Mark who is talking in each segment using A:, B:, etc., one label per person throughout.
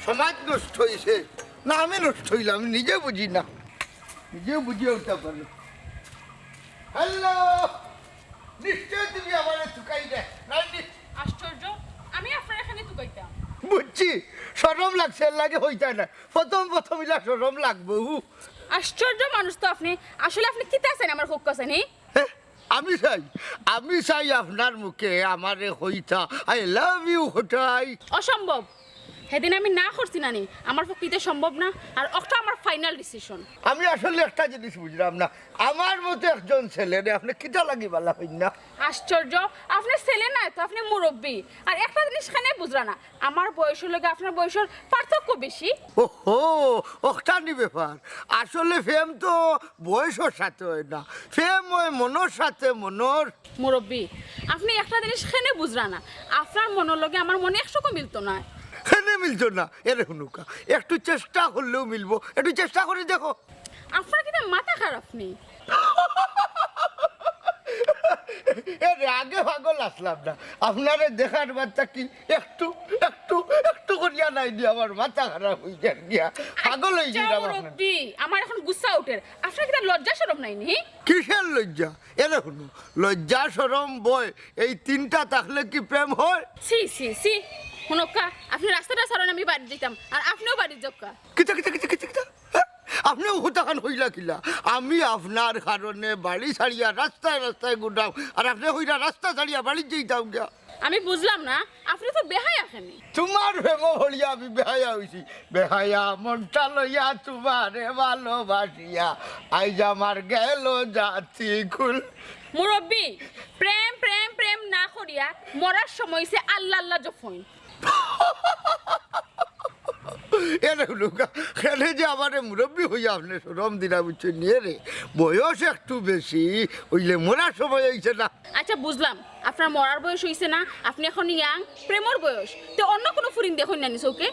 A: সমাজ নষ্ট হয়েছে না আমি নষ্ট হইলাম, আমি নিজে বুঝি না, নিজেও বুঝিয়ে উঠতে পারলো। হ্যালো, নিশ্চয় তুমি আমার তুকাই দেয়।
B: আশ্চর্য, আমি আপনার এখানে তুকাইতাম।
A: বুঝছি, সরম লাগছে, লাগে হইতা না, প্রথম প্রথম ইলা সরম লাগবো।
B: আশ্চর্য মানুষ তো আপনি, আসলে আপনি কি আছেন আমার হোক কাছেন?
A: আমি চাই আপনার মুখে আমারে হইতা আই লাভ ইউ কোথায়।
B: অসম্ভব, সেদিন আমি না করছি নানি, আমার পক্ষে সম্ভব না, আর ওটা আমার ফাইনাল ডিসিশন।
A: আমি আসলে একটা জিনিস বুঝলাম না, আমার মতো একজন ছেলে আপনি কিটা লাগি বালা হই না।
B: আশ্চর্য, আপনি ছেলে না তো, আপনি মুরব্বী, আর একটা জিনিস খানে বুঝলা না, আমার বয়সের লগে আপনার বয়সের পার্থক্য বেশি।
A: ওহো, ওখানি ব্যাপার। আসলে ফেম তো বয়সের সাথে হয় না, ফেম হয় মনের সাথে। মনের
B: মুরব্বী, আপনি একটা জিনিস খানে বুঝলা না, আপনার মনের লগে আমার মনে একশো মিলতো না।
A: এখানে মিলতো না, এরে হুনুকা একটু চেষ্টা করলেও মিলবো, একটু চেষ্টা করে দেখো।
B: আপনার কিন্তু মাথা খারাপ নেই।
A: আগে পাগল আসলাম না, আপনারে দেখার বাচ্চা কি একটু একটু একটু করিয়া নাই দিয়ে আমার মাথা খারাপ হয়ে যায় গিয়া, পাগল হয়ে যায়।
B: আমার এখন গুসা উঠে, আপনার কি লজ্জা শরম নাই নি?
A: কিসের লজ্জা? এরে শুনো, লজ্জা শরম বয় এই তিনটা থাকলে কি প্রেম হয়?
B: সি সি সি, হুনকা আপনি রাস্তাটা সারন, আমি বাড়ি দিতাম, আর আপনিও বাড়ি যাক্কা।
A: কিতা কিতা কিতা কিতা কিতা, আপনিও হুতাখান হইলা কিলা? আমি আপনার কারণে বাড়ি ছাড়িয়া রাস্তায় রাস্তায় গুটাম, আর আপনি হইলা রাস্তা ছাড়িয়া বাড়ি যেতাম গিয়া।
B: আমি বুঝলাম না, আপনি তো বেহায়া খানি।
A: তোমার প্রেম হলিয়া আমি বেহায়া হইছি, বেহায়া মনটা লইয়া তোমারে ভালোবাসিয়া আইজ আমার গেল জাতি খুল।
B: মুরব্বী, প্রেম প্রেম প্রেম না করিয়া মরার সময় সে আল্লাহ আল্লাহ জফইন।
A: এনে যে আমার মুরব্বী হইয়া আপনি সরম দিনা বুঝছে নিয়ে রে, বয়স একটু বেশি হইলে মরার সময় হইছে না।
B: আচ্ছা বুঝলাম, আপনার মরার বয়স হইছে না, আপনি এখন ইয়াং, প্রেমর বয়স, তো অন্য কোনো ফুরিন দেখুন না চৌকে।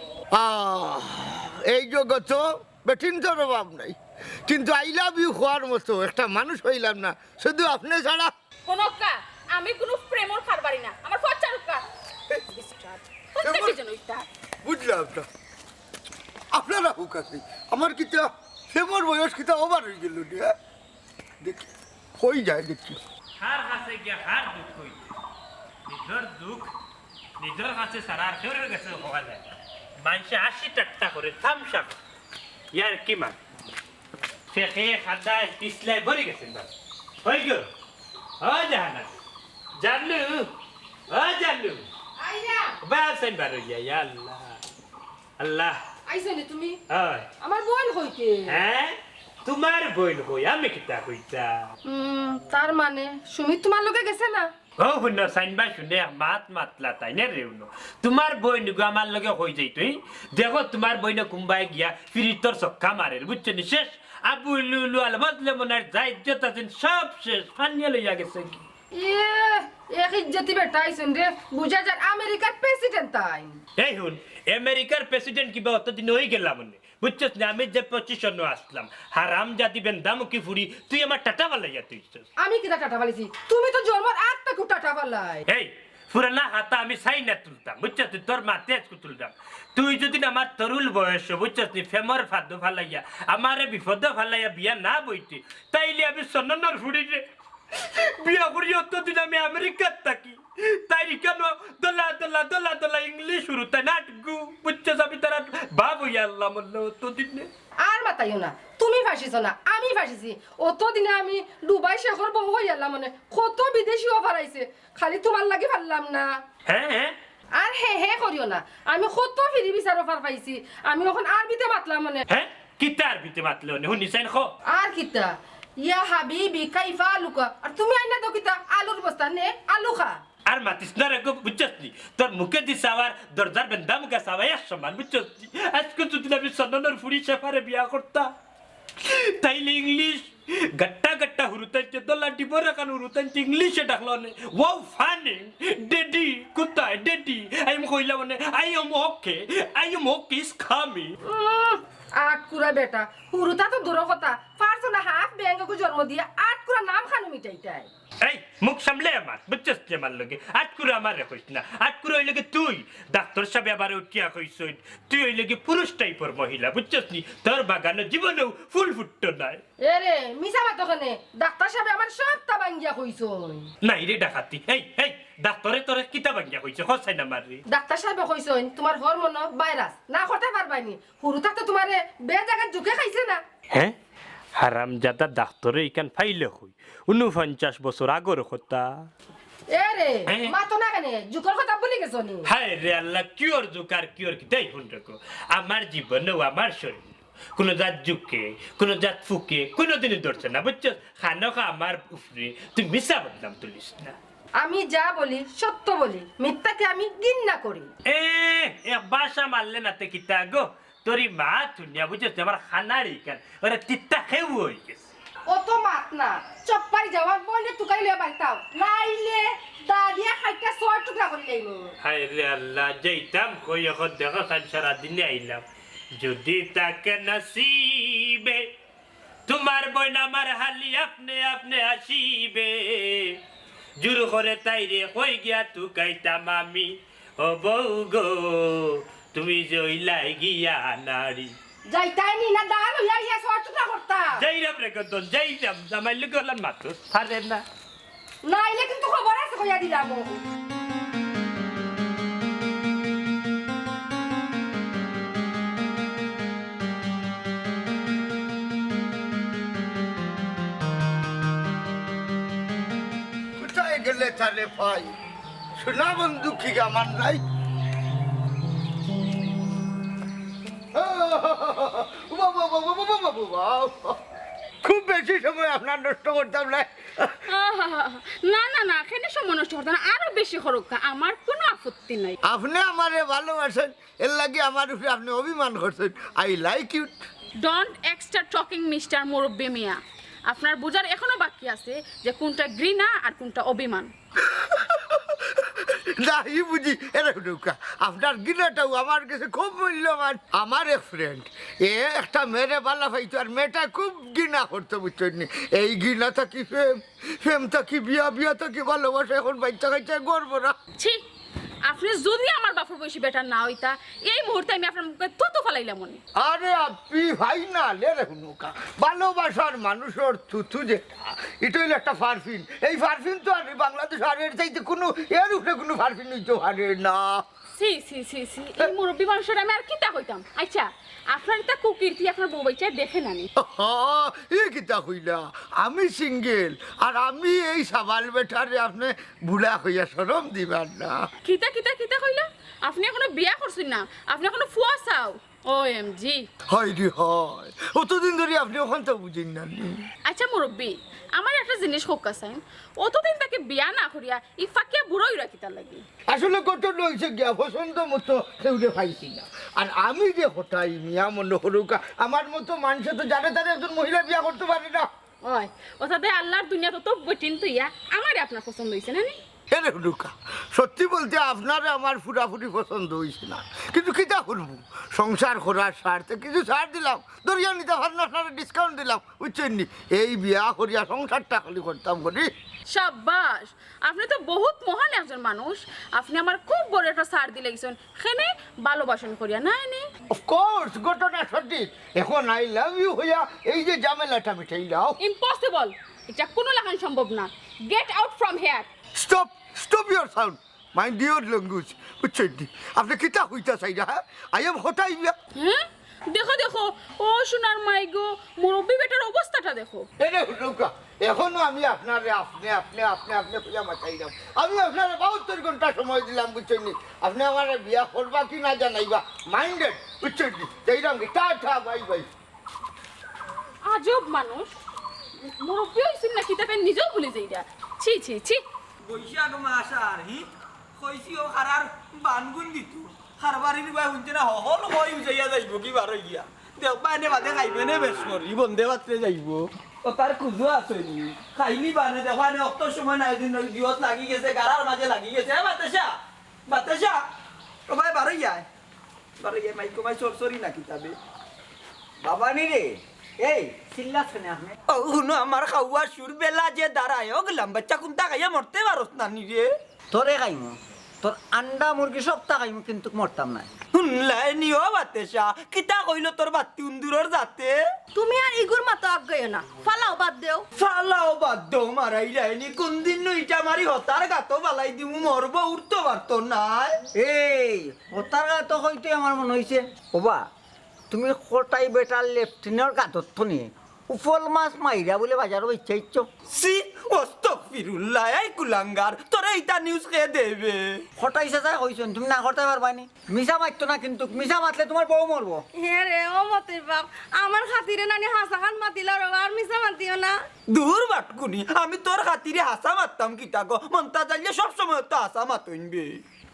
A: এই জগত বেঠিন তোর অভাব নাই, কিন্তু আই লাভ ইউ হওয়ার মতো একটা মানুষ হইলাম না শুধু আপনি ছাড়া।
B: কোনকা আমি কোনো প্রেমর খারবারি না, আমার ফচ্চা রুকা
A: বুঝলাম না, আপনারা হুক আছে আমার কিতা প্রেমর বয়স কিতা ওভার হয়ে গেল, দেখি হয়ে যায় দেখি।
C: হার কাছে গিয়া হার দুঃখ হইছে, নিজের দুঃখ নিজের কাছে সারা কেউরের কাছে হওয়া যায়। মানুষে 80 টাট্টা করে থামসা ইয়ার কি মান ফেঁকে খাদায় পিছলাই ভরে গেছেন না হয়ে গেল। ও জাহানা জানলু, ও জানলু বাসেন বার হইয়া, আল্লাহ আল্লাহ
B: আইছনি তুমি?
C: হয়
B: আমার বোন হইতে।
C: হ্যাঁ তোমার বোন হই, আমি কিতা কইতা?
B: তার মানে সুমিত তোমার লগে গেছে না?
C: ও হুন সাইনবা শুনে মাত মাতলা তাই না রে হুন, তোমার বইন গো আমার লগে হই যাই, তুই দেখো তোমার বইনে কুম্বাই গিয়া ফিরিতর চক্কা মারে, বুঝছো নি? শেষ আবু লুলু আল বদলে মনার যা ইজ্জত আছেন সব শেষ, ফানিয়া লইয়া গেছে কি।
B: এক ইজ্জতি বেটা আইছেন রে, বুঝা যার আমেরিকার প্রেসিডেন্ট তাই।
C: এই হুন, আমেরিকার প্রেসিডেন্ট কিবা অতদিন হয়ে গেলাম মনে, বুঝছস না? আমি যে 25 আসলাম, হারাম জাতি বেন্দামুখী ফুরি, তুই আমার টাটা বালাইয়া তুই।
B: আমি কিটা টাটা বালাইছি? তুমি তো জন্মর আটটা কু টাটা বালাই।
C: এই পুরানা হাতা আমি চাই না তুলতাম, বুঝছস? তুই তোর মাতে আজকে তুলতাম, তুই যদি আমার তরুল বয়স বুঝছস নি ফেমর ফাদ্য ফালাইয়া আমারে বিপদ ফালাইয়া বিয়া না বইতে, তাইলে আমি সন্ন্যার ফুড়ি রে বিয়া করি অতদিন আমি আমেরিকার থাকি, তাই কেন দোলা দোলা দোলা দোলা ইংলিশ শুরু তাই নাটকু, বুঝছস? আমি তারা বাপ হইয়া আল্লাহ মল্ল অতদিন।
D: আর মাতাইও না, তুমি ফাঁসিছ না আমি ফাঁসিছি। অতদিনে আমি দুবাই শেখর বহু হয়ে গেলাম, মানে কত বিদেশি অফার আইছে, খালি তোমার লাগে পারলাম না।
C: হ্যাঁ হ্যাঁ,
D: আর হে করিও না, আমি কত ফিরি বিচার অফার পাইছি, আমি এখন আরবিতে মাতলাম মানে।
C: হ্যাঁ কিতা আরবিতে মাতলো নে শুনিছেন? খো
D: আর কিতা ইয়া হাবিবি কাইফা আলুকা, আর তুমি আইনা তো কিতা আলুর বস্তা নে আলু খা।
C: আর মাতিস না রে, বুঝছস নি? তোর মুখে দি সাওয়ার দরজার বেন্দা মুখে সাওয়াই সমান, বুঝছস নি? আজকে যদি আমি সন্ন্যার ফুড়ি শেফারে বিয়া করতা, তাইলে ইংলিশ গট্টা গট্টা হুরুতাইতে দোলা ডিবরা কান হুরুতাইতে ইংলিশে ডাকলো নে। ওয়াও ফানি ডেডি কোথায় ডেডি, আমি কইলাম মানে I am okay is coming
D: আট কুড়া বেটা হুরুতা তো দূর কথা পারছো না হাফ ব্যাংককে জন্ম দিয়ে আট কুড়া নাম খানো মিটাইটাই
C: এই মুখ সামলে আমার বুঝছস যে আমার লগে আটকুরা আমার কইস না আটকুরা হইলে কি তুই ডাক্তার সাহেব আবার উঠিয়া কইছই তুই হইলে কি পুরুষ টাইপের মহিলা বুঝছস নি তোর বাগানে জীবনেও ফুল ফুটতো নাই
D: এরে মিছা মাতো খানে ডাক্তার সাহেব আমার সবটা ভাঙ্গিয়া কইছই
C: নাই রে ডাকাতি এই ডাক্তারে তোরে কিতা ভাঙ্গিয়া কইছে হসাই না মাররি
D: ডাক্তার সাহেব কইছই তোমার হরমোন ভাইরাস না করতে পারবাইনি হুরুতা তো তোমারে বে জায়গা ঝুঁকে খাইছে না
C: হ্যাঁ হারামজাদা ডাক্তারে ইকান ফাইলে হই 49 বছর আগর কথা
D: এরে মাতো না কেন ঝুঁকর কথা বলি গেছো নি
C: হায় রে আল্লাহ কিওর জুকার কিওর কি তাই শুন রাখো আমার জীবনেও আমার শরীর কোনো জাত ঝুঁকে কোনো জাত ফুকে কোনোদিনই ধরছে না বুঝছো খানকা আমার উপরে তুই মিশা বদনাম তুলিস না
D: আমি যা বলি সত্য বলি মিথ্যাকে আমি ঘৃণা করি
C: এক বাসা মারলে না তে কিতা গো তোরি মা তুনিয়া বুঝছো আমার খানাড়ি কেন ওরা তিত্তা খেউ হয়ে গেছে
D: অত মাত না চপ্পাই যাওয়ার বলে তুকাই লিয়ে বাইতাও নাইলে দাদিয়া খাইটা ছয় টুকরা করে লইব
C: হায় রে আল্লাহ যাইতাম কই এখন দেখো খান সারা দিনে আইলাম যদি তাকে নসিবে তোমার বোন আমার হালি আপনি আপনি আসিবে জুর করে তাই রে কই গিয়া তু কাইতাম আমি ও বউ গো তুমি জইলাই গিয়া নারী
D: যাইতাই নি না দাল হইয়া ইয়া ছয় টুকরা করতা
C: যাইরাম রে কত যাইরাম জামাইলে গলান মাত্র পারে না
D: নাইলে কিন্তু খবর আছে কইয়া দিলাম
A: কোথায় গেলে তারে ভাই শোনা বন্ধু কি আমার নাই খুব বেশি সময় আপনার নষ্ট করতাম না
B: না না না এখানে সময় নষ্ট করতে না আরো বেশি খরকা আমার কোনো আপত্তি নাই
A: আপনি আমারে ভালোবাসেন এর লাগে আমার উপরে আপনি অভিমান করছেন I like you
B: don't extra talking mister মুরব্বি মিয়া আপনার বুঝার এখনো বাকি আছে যে কোনটা ঘৃণা আর কোনটা অভিমান
A: নাই বুঝি এরকম নৌকা আপনার গিনাটাও আমার কাছে খুব মূল্যবান আমার এক ফ্রেন্ড একটা মেয়েরে বালা পাইতো আর মেয়েটা খুব গিনা করতে বুঝছেন এই গিনা থাকি ফেম থাকি বিয়া থাকি ভালোবাসা এখন বাচ্চা কাচ্চা করবো না
B: ছি আপনি যদি আমার বাপের বয়সী বেটার না হইতা এই মুহূর্তে আমি আপনার মুখে থুতু ফেলাইলাম মনে
A: আরে আপনি ভাই না এরকম নৌকা ভালোবাসার মানুষের থুতু যেটা এটা হইলো একটা পারফিউম এই পারফিউম তো আর বাংলাদেশ আর এর চাইতে কোনো এর উপরে কোনো পারফিউম হইতে পারে না
B: সি এই মুরব্বী মানুষের আমি আর কিতা হইতাম আচ্ছা আপনার এটা কুকীর্তি আপনার বউ বাচ্চা দেখে নানি
A: এ কিতা হইলা আমি সিঙ্গেল আর আমি এই সাবাল বেটারে আপনি বুড়া হইয়া শরম দিবার না
B: কিতা কইলা আপনি এখনো বিয়া করছেন না আপনি এখনো ফুয়া চাও OMG
A: হয় রে হয় অতদিন ধরে আপনি ওখান তো বুঝেন না
B: আচ্ছা মুরব্বী আমার একটা জিনিস হোক কাসাইন অতদিন তাকে বিয়া না করিয়া ই ফাঁকিয়া বুড়োই রাখিতা লাগি
A: আসলে কত লইছে গিয়া পছন্দ মতো সেউরে পাইছি না আর আমি যে কোথায় মিয়া মনে হরুকা আমার মতো মানুষ তো জানে তারা একজন মহিলা বিয়া করতে পারে না
B: ওই ওটাতে আল্লাহর দুনিয়া তো বটিন তো ইয়া আমারে আপনার পছন্দ হইছে না নি
A: এরে হুডুকা সত্যি বলতে আপনারে আমার ফুটাফুটি পছন্দ হয়েছে না কিন্তু কিতা করবো সংসার করার স্বার্থে কিছু ছাড় দিলাম দরিয়া নিতে পারেন আপনারা ডিসকাউন্ট দিলাম বুঝছেন নি এই বিয়া করিয়া সংসারটা খালি করতাম করি
B: শাবাশ আপনি তো বহুত মহান একজন মানুষ আপনি আমার খুব বড় একটা ছাড় দিলে গেছেন সেনে ভালোবাসন করিয়া নাই নি
A: অফকোর্স ঘটনা সঠিক এখন আই লাভ ইউ হইয়া এই যে ঝামেলাটা মিটাই দাও
B: ইম্পসিবল এটা কোনো লাগান সম্ভব না get out from here
A: stop your sound mind your language বুঝছেন নি আপনি কিতা হইতা চাইরা হ্যাঁ আই এম কোথায় বিয়া
B: হ্যাঁ দেখো ও সোনার মাই গো মুরব্বী বেটার অবস্থাটা দেখো
A: এরে হুডুকা এখনো আমি আপনারে আপনি পূজা মাচাইলাম আমি আপনারে 72 ঘন্টা সময় দিলাম বুঝছেন নি আপনি আমার বিয়া করবা কি না জানাইবা মাইন্ডেড বুঝছেন নি যাইলাম কি টাটা বাই বাই
B: আজব মানুষ মুরব্বী হইছেন নাকি তাকে নিজেও ভুলে যাইরা ছি
E: বৈশাখ মাস আর হি কইছিও খারার বানগুন দিতু খারবারি নিবা হুনতে না হল হই যাইয়া যাইব কি বার গিয়া দেখবা এনে বাদে খাইবে নে বেশ করি বন্ধে বাতরে যাইব ও তার খুজু আছে নি খাইলি বানে দেখবা নে অত সময় নাই দিন দিওত লাগি গেছে গারার মাঝে লাগি গেছে বাতাসা ও ভাই বারইয়ায় বারইয়ায় মাইকো মাই সরসরি না কিতাবে বাবা নি রে এই চিল্লা শুনে আপনি ও হুনো আমার খাওয়া সুর বেলা যে দাঁড়ায় ও গেলাম বাচ্চা কোনটা খাইয়া মরতে পারস না নি রে
F: তোরে খাইমু তোর আন্ডা মুরগি সপ্তাহ খাইমু কিন্তু মরতাম না
E: শুনলাই নিও বাতেশা কিতা কইল তোর বাতি উন্দুরর যাতে
D: তুমি আর ইগুর মতো আজ্ঞায় না ফালাও বাদ দেও
E: ফালাও বাদ দেও মারাইলাইনি কোন দিন ইটা মারি হতার গাতো বালাই দিমু মরব উঠতে পারতো নাই
F: এই ওতার তো হইতে আমার মনে হইছে ওবা তুমি কোটাই বেটার লেফটিনের গাতত নি উফল মাছ মাইরা বলে বাজারও ইচ্ছা ইচ্ছ
E: সি অস্তগফিরুল্লাহ এই কুলাঙ্গার তোরা ইটা নিউজ কে দেবে
F: হটাইছে যাই হইছেন তুমি না হটাই পারবানি মিছা মারতো না কিন্তু মিছা মারলে তোমার বউ মরবো
D: হ্যাঁ রে ও মতির বাপ আমার খাতিরে নানি হাসা খান মাতিল আর মিছা মাতিও না
E: দূর বাটকুনি আমি তোর খাতিরে হাসা মারতাম কিতা গো মন্তা যাইলে সব সময় তো হাসা মাতইনবে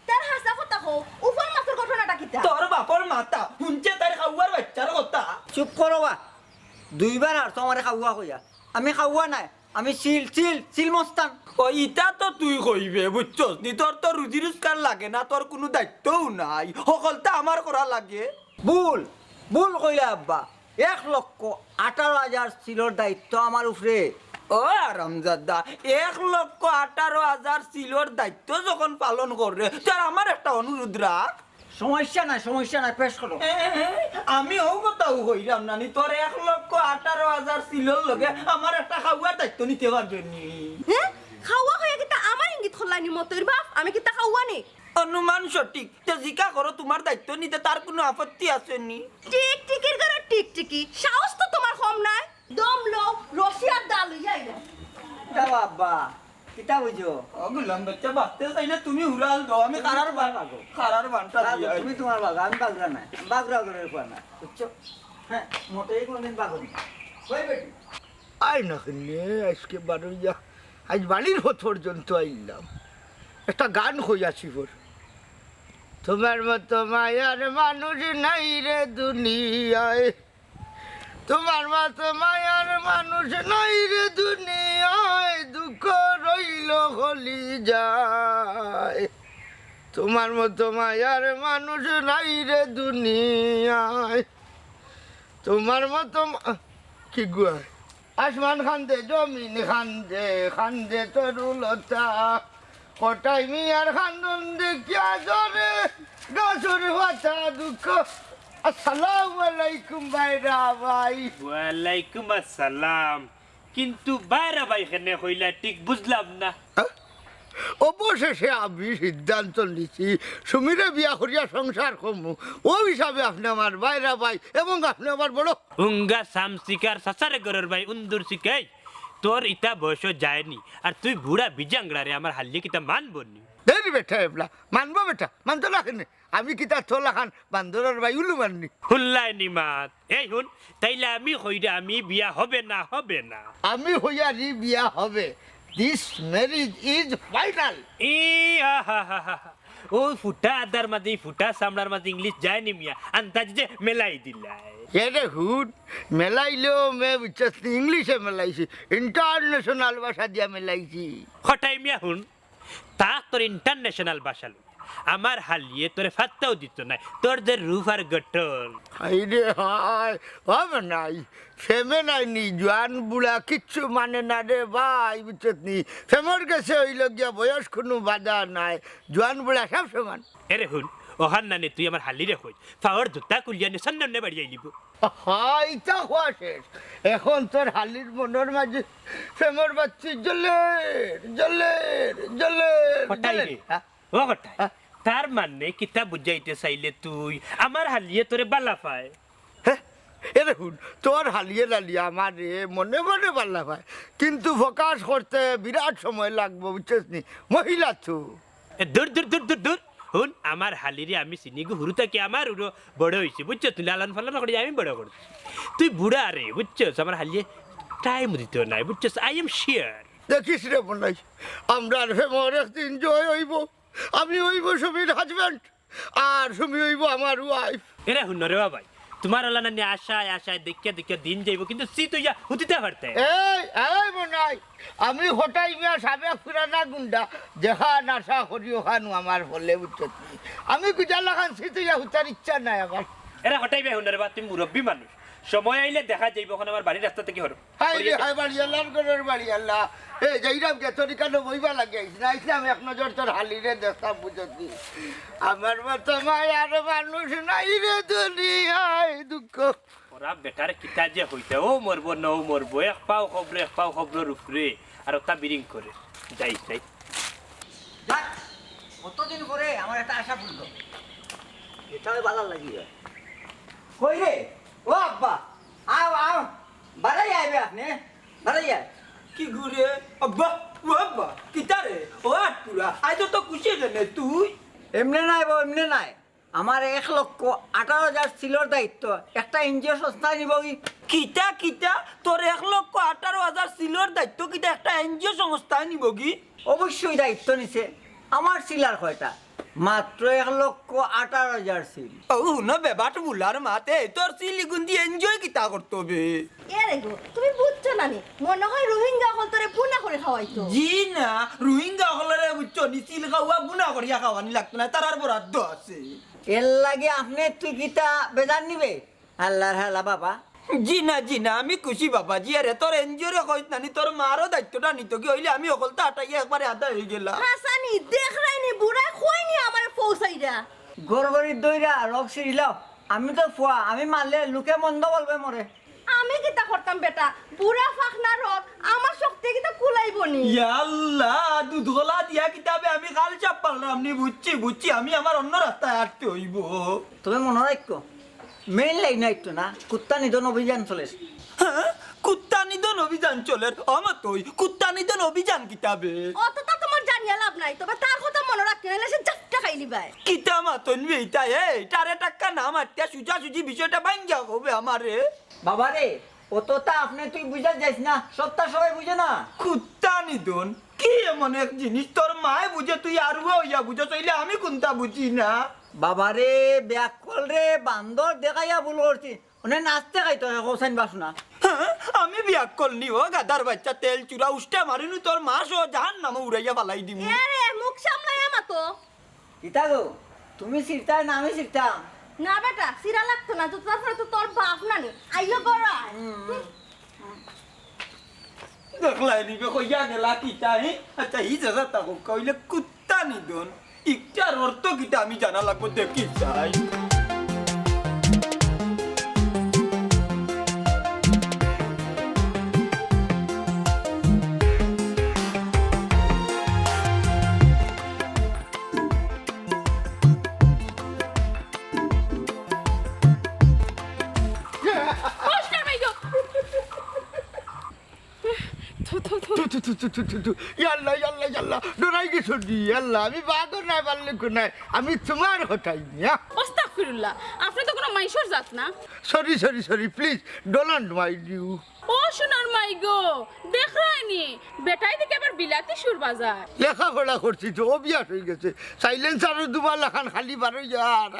D: তার হাসা কথা কও উপর মাছের ঘটনাটা কিতা
E: তোর বাপর মাতা হুনছে তার খাওয়ার বাচ্চার কথা
F: চুপ করো বা দুইবার আর তোমারে খাওয়া কইয়া আমি খাওয়া নাই আমি সিল মস্তান
E: ও ইটা তো তুই কইবে বুঝছস নি তোর তো রুজি রোজগার লাগে না তোর কোনো দায়িত্বও নাই সকলটা আমার করা লাগে
F: ভুল কইলে আব্বা 1,18,000 সিলর দায়িত্ব আমার উপরে
E: ও আরামজাদা 1,18,000 সিলোর দায়িত্ব যখন পালন করে তার আমার একটা অনুরোধ রাখ
F: সমস্যা নাই পেশ করো
E: আমি ও কথাও কইরাম নানি তোর 1,18,000 সিলোর লগে আমার একটা খাওয়ার দায়িত্ব নিতে পারবে নি
D: হ্যাঁ খাওয়া হয়ে কিতা আমার ইঙ্গিত খোলানি মতির বাপ আমি কিতা খাওয়া নি
E: অনুমান সঠিক তো জিকা করো তোমার দায়িত্ব নিতে তার কোনো আপত্তি আছে নি
D: টিকির করে টিকটিকি সাহস তো তোমার কম নাই দম লো রশিয়ার ডাল হইয়া
F: যাও আব্বা কিতা বুঝো
E: অগুলাম বাচ্চা বাঁচতে চাই না তুমি উড়াল দাও আমি কারার বানটা দিয়া
F: তুমি তোমার বাগা আমি বাগরা নাই বাগরা করে পা না বুঝছো হ্যাঁ মোটেই কোনদিন বাগরি কই বেটি
A: আই না কিনে আজকে বারইয়া আজ বাড়ির হত পর্যন্ত আইলাম একটা গান হইয়াছি বর তোমার মতো মায়ার মানুষ নাই রে দুনিয়ায় তোমার মতো মায়ার মানুষ নাই রে দুনিয়ায় দুঃখ রইল হলি যায় তোমার মতো মায়ার মানুষ নাই রে দুনিয়ায় তোমার মতো কি গুয়ায় আসমান খান্দে জমিন খান্দে তরুলতা কোটাই মিয়ার খান্দন দেখিয়া জরে গাছর পাতা দুঃখ আসসালামু আলাইকুম ভাইরা ভাই
C: ওয়ালাইকুম আসসালাম কিন্তু বাইরা ভাই এখানে কইলা ঠিক বুঝলাম না
A: অবশেষে আমি সিদ্ধান্ত নিছি সুমিরে বিয়া করিয়া সংসার করবো ও হিসাবে আপনি আমার ভাইরা ভাই এবং আপনি আমার বড়
C: উঙ্গা সামসিকার সাসারে গরর ভাই উন্দুর শিখাই তোর ইটা বয়স যায়নি আর তুই বুড়া বিজাংড়া রে আমার হাল্লি কিতা মানবনি
A: দেরি বেটা এবলা মানবো বেটা মানতো না কেন আমি কিতা তোলা খান বান্দরের ভাই উলু মাননি
C: হুল্লাই নিমাত এই হুন তাইলে আমি কইরা আমি বিয়া হবে না
A: আমি হইয়ারি বিয়া হবে দিস ম্যারেজ ইজ ফাইনাল
C: ও ফুটা আদার মাঝে ফুটা সামলার মাঝে ইংলিশ যায়নি মিয়া আন্তাজ যে মেলাই দিলাই
A: এরে হুড মেলাইলেও মে বুঝছিস ইংলিশে মেলাইছি ইন্টারন্যাশনাল ভাষা দিয়া মেলাইছি
C: হঠাই মিয়া হুন তা তোর ইন্টারন্যাশনাল ভাষা লই আমার হালিয়ে তোরে ফাত্তাও দিত নাই তোর যে রূপ আর গঠন
A: হাইরে হায় হবে নাই ফেমে নাই নি জোয়ান বুড়া কিচ্ছু মানে না রে ভাই বুঝছিস নি ফেমর গেছে হইল গিয়া বয়স কোনো বাধা নাই জোয়ান বুড়া সব সমান
C: এরে হুন ওহান নানে তুই আমার হালিরে কই ফাওয়ার জুতা কুলিয়ানে সন্ন্যনে বাড়ি আইলিব
A: হাই তা হওয়া শেষ এখন তোর হালির মনের মাঝে ফেমর বাচ্চি
C: হঠাই রে ও হঠাই তার মানে কিতা বুঝাইতে চাইলে তুই আমার হালিয়ে তোরে বালা পায়
A: এরে হুন তোর হালিয়ে লালিয়ে আমার রে মনে মনে পাল্লা ভাই কিন্তু ফোকাস করতে বিরাট সময় লাগবো বুঝছিস নি মহিলা তো
C: দূর দূর দূর দূর দূর হুন আমার হালিরে আমি চিনি গো হুরু থেকে আমার উড়ো বড় হয়েছে বুঝছো তুই লালন ফালন করে আমি বড় করছি তুই বুড়া রে বুঝছস আমার হালিয়ে টাইম দিতে নাই বুঝছস আই এম শিওর
A: দেখিস রে মনে আমরা ফেমর একদিন জয় হইব আমি হইব সুমির হাজব্যান্ড আর সুমি হইব আমার ওয়াইফ
C: এরা হুন রে বাবাই তোমার হলা না আশায় আশায় দেখে দিন যাইব কিন্তু শীত হইয়া হুতিতে পারতে
A: এই মনাই আমি হঠাই মিয়া সাবেক পুরানা গুন্ডা যেখান আশা করি ওখানো আমার বলে বুঝছি আমি গুজালা খান সিতুইয়া হুতার ইচ্ছা নাই আমার
C: এরা হঠাই বে হুন্ডার বা তুমি মুরব্বী মানুষ সময় আইলে দেখা যাইব ওখানে আমার বাড়ির রাস্তা থেকে হরো
A: হাই বাড়ি আল্লাহর ঘরের বাড়ি আল্লাহ এই যাইরাম গেতরি কেন বইবা লাগে না আমি এক নজর তোর হালিরে দেখতাম বুঝছি আমার মতো মায়ার মানুষ নাই রে দুনিয়ায় দুঃখ
C: ওরা বেটার কিতা যে হইতে ও মরবো ন মরবো এক পাও খবরের উপরে আর ওটা বিরিং করে যাই
F: কতদিন পরে আমার একটা আশা পূর্ণ এটাও ভালো লাগিবে কই রে ও আব্বা আও বাড়াই আইবে আপনি বাড়াই আয়
E: কি ঘুরে আব্বা ও আব্বা কিতারে ও আটপুরা আজ তো খুশি রে তুই
F: এমনি নাই বউ এমনি নাই আমার 1,18,000 সিলোর দায়িত্ব একটা এনজিও সংস্থা নিব
E: কিতা তোর 1,18,000 সিলোর দায়িত্ব কিটা একটা এনজিও সংস্থা নিব কি
F: অবশ্যই দায়িত্ব নিছে আমার সিলার কয়টা মাত্র 1,18,000 সিল
E: ও না বেবাট বুলার মাতে তোর সিলি গুন্দি এনজয় কিতা করতে হবে
G: এরে গো তুমি বুঝছো না নি মনে হয় রোহিঙ্গা হল তোরে পুনা করে খাওয়াইতো
E: জি না রোহিঙ্গা হলরে বুঝছো নি সিল খাওয়া বুনা করিয়া খাওয়ানি লাগতো না তার বরাদ্দ আছে
F: এর লাগে আপনি তুই কিতা বেজান নিবে আল্লাহর হালা বাবা
E: জি না আমি খুশি বাবা জি আরে তোর এনজিওরে কইত নানি তোর মারও দায়িত্বটা নিত কি হইলে আমি অকলতা আটাইয়া একবারে আদা হয়ে গেলাম
G: হাসানি দেখ রাইনি বুড়া কইনি আমার পৌঁছাইরা
F: গড়গড়ির দইরা রক সিরিলাও আমি তো ফুয়া আমি মারলে লোকে মন্দ বলবে মরে
G: আমি কিতা করতাম বেটা বুড়া ফাখনা রক আমার শক্তি কিতা কুলাইব নি
E: ইয়া আল্লাহ দুধ গলা দিয়া কিতাবে আমি কাল চাপ পারলাম নি বুঝছি আমি আমার অন্য রাস্তায় হাঁটতে হইব
F: তুমি মনে রাখো মেইন লাইন একটু না কুত্তা নিধন অভিযান চলেছে
E: হ্যাঁ কুত্তা নিধন অভিযান চলে আমার তো কুত্তা নিধন অভিযান কিতাবে
G: অতটা তোমার জানিয়া লাভ নাই তবে তার কথা মনে রাখতে নাইলে সে জাটটা খাই লিবাই
E: কিতা মাতন এইটা এই টারে টাক্কা নাম আটটা সুজি বিষয়টা ভাঙ্গা হবে আমারে
F: বাবা রে অতটা আপনি তুই বুঝা যাইস না সবটা সবাই বুঝে না
E: কুত্তা নিধন কি এমন এক জিনিস তোর মায় বুঝে তুই আর হইয়া বুঝো চইলে আমি কোনটা বুঝি না
F: বাবা রে ব্যাক কল রে বান্দর দেখাইয়া ভুল করছি ওনে নাচতে খাইতো হোসেন বাসনা
E: হ্যাঁ, আমি বিয়া করলি ও গাদার বাচ্চা তেল চুরা উষ্টা মারিনু তোর মা সহ জাহান নামে উড়াইয়া ফালাই দিমু
G: এরে মুখ সামলাইয়া মাতো
F: কিতা গো তুমি সিরতা না আমি সিরতাম
G: না বেটা সিরা লাগতো না তো তারপরে তো তোর বাপ নানি আইও গড়া
E: দেখলাই নিবে কইয়া গেলা কিতা হে আচ্ছা ই জায়গা তাকো কইলে কুত্তা নিধন ইটার অর্থ কিটা আমি জানা লাগবো দেখি চাই
A: ডরাই গেছো দি আল্লাহ আমি বাগর নাই পারলে নাই আমি তোমার হতাই মিয়া
B: আস্তাগফিরুল্লাহ আপনি তো কোনো মাইশর জাত না
A: সরি প্লিজ ডোন্ট মাইন্ড ইউ
B: ও সোনার মাই গো দেখ রাইনি বেটাই দিকে আবার বিলাতি সুর বাজার
A: লেখাপড়া করছি তো অভ্যাস হয়ে গেছে সাইলেন্সারও দুবার লেখান খালি বারো যায়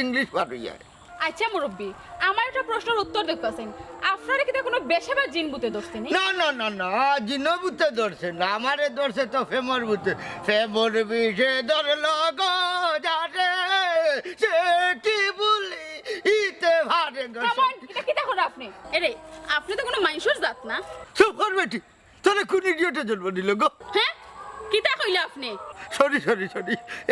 A: ইংলিশ বারো যায়
B: আচ্ছা মুরব্বী আমার একটা প্রশ্নের উত্তর দেখতেছেন আপনারা কি কোনো বেশে বা জিন বুতে ধরছেন
A: না জিনো বুতে ধরছে না আমারে ধরছে তো ফেমর বুতে ফেমর বিষে ধরলো গো যারে সে কি বলি ইতে ভারে
B: কামন এটা কি দেখো আপনি এরে আপনি তো কোনো মাইশর জাত না
A: সব কর বেটি তোরে কোন ইডিয়টে জন্ম দিল গো
B: হ্যাঁ কিতা কইলা আপনি
A: সরি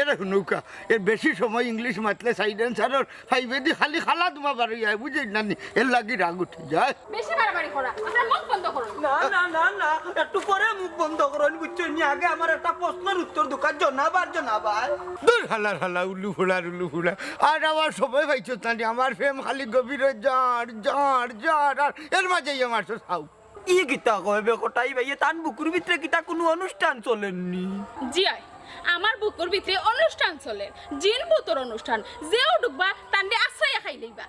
A: এরা নৌকা এর বেশি সময় ইংলিশ মাতলে সাইলেন্সারর ফাইভেদি খালি খালা তোমা বাড়ি যায় বুঝি নানি এর লাগি রাগ উঠে যায়
B: বেশি বাড়াবাড়ি করা আপনার মুখ বন্ধ করুন
E: না একটু পরে মুখ বন্ধ করুন বুঝছো নি আগে আমার একটা প্রশ্নের উত্তর দোকান জানাবার
A: দূর হালা উল্লু ফুলা আর আমার সময় পাইছো নানি আমার ফেম খালি গভীরে জার আর এর মাঝেই আমার তো সাউ
E: ই গীতা কইবে কোটাই ভাইয়ে তান বুকুর ভিতরে কিতা কোনো অনুষ্ঠান চলেননি
B: জি আই আমার বুকুর ভিতরে অনুষ্ঠান চলে জিন বুতর অনুষ্ঠান যেও ডুববা তান্ডে আশ্রয় খাই লইবা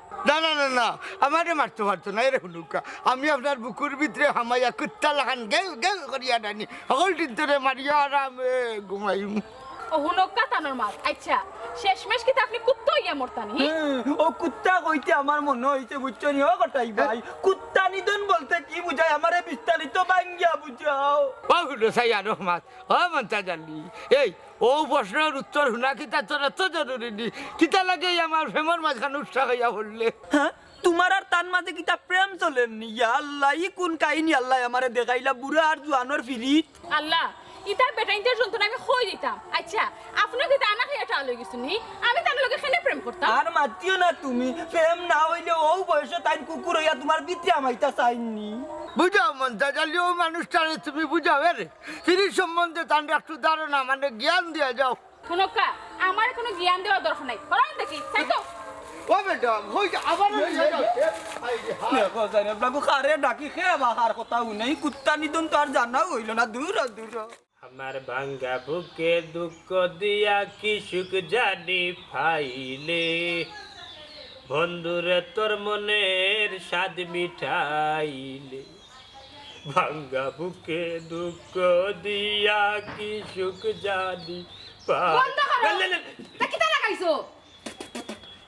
A: না আমারে মারতে পারতো না এরকম নৌকা আমি আপনার বুকুর ভিতরে হামাইয়া কুত্তা লাগান গেল করিয়া নানি সকল দিন ধরে মারিয়া আরামে ঘুমাইম
B: ও হুনক্কা তানোর মাল আচ্ছা শেষমেশ কি আপনি কুত্তা হইয়া মরতানি
E: ও কুত্তা কইতে আমার মনে হইছে বুঝছো নি ও কটাই ভাই কুত্তা নিধন বলতে কি বুঝায় আমারে বিস্তারিত ভাঙ্গিয়া বুঝাও
A: ও হুসাইয়া রহমান ও মন্তাজ আলী এই ও প্রশ্নের উত্তর শুনা কিতা তোর এত জরুরি নি কিতা লাগে আমার ফেমর মাঝখানে উৎসাহ হইয়া পড়লে
E: হ্যাঁ তোমার আর তার মাঝে কিতা প্রেম চলেন নি ইয়া আল্লাহ ই কোন কাহিনী আল্লাহ আমারে দেখাইলা বুড়া আর জুয়ানোর ফিরিত
B: আল্লাহ ইতার বেটাইনটার যন্ত্রণা আমি খই দিতাম আচ্ছা আপনি কি দানা খেয়ে টাল হয়ে গেছেন নি আমি তার লগে খেলে প্রেম করতাম
E: আর মাতিও না তুমি প্রেম না হইলে ও বয়স তাই কুকুর হইয়া তোমার বিত্রে আমাইতা চাইনি
A: বুঝাও মন্তাজ আলী ও মানুষটারে তুমি বুঝাও রে ফিরির সম্বন্ধে তার একটু ধারণা মানে জ্ঞান দিয়া যাও
B: হুনক্কা আমার কোনো জ্ঞান দেওয়ার দরকার নাই বরং দেখি তাই তো
A: ও বেটা হই আবার
E: দেখো জানি বাবু খারে ডাকি খেয়ে বাহার কথা নেই কুত্তা নিধন তো আর জানা হইল না দূর দূর
C: আমার ভাঙ্গা বুকে দুঃখ দিয়া কি সুখ জানি পাইলে বন্ধুরে তোর মনের স্বাদ মিঠাইলে ভাঙ্গা বুকে দুঃখ দিয়া কি সুখ জানি
D: বন্ধ করো
C: পাইলে
D: তা কিতা লাগাইছো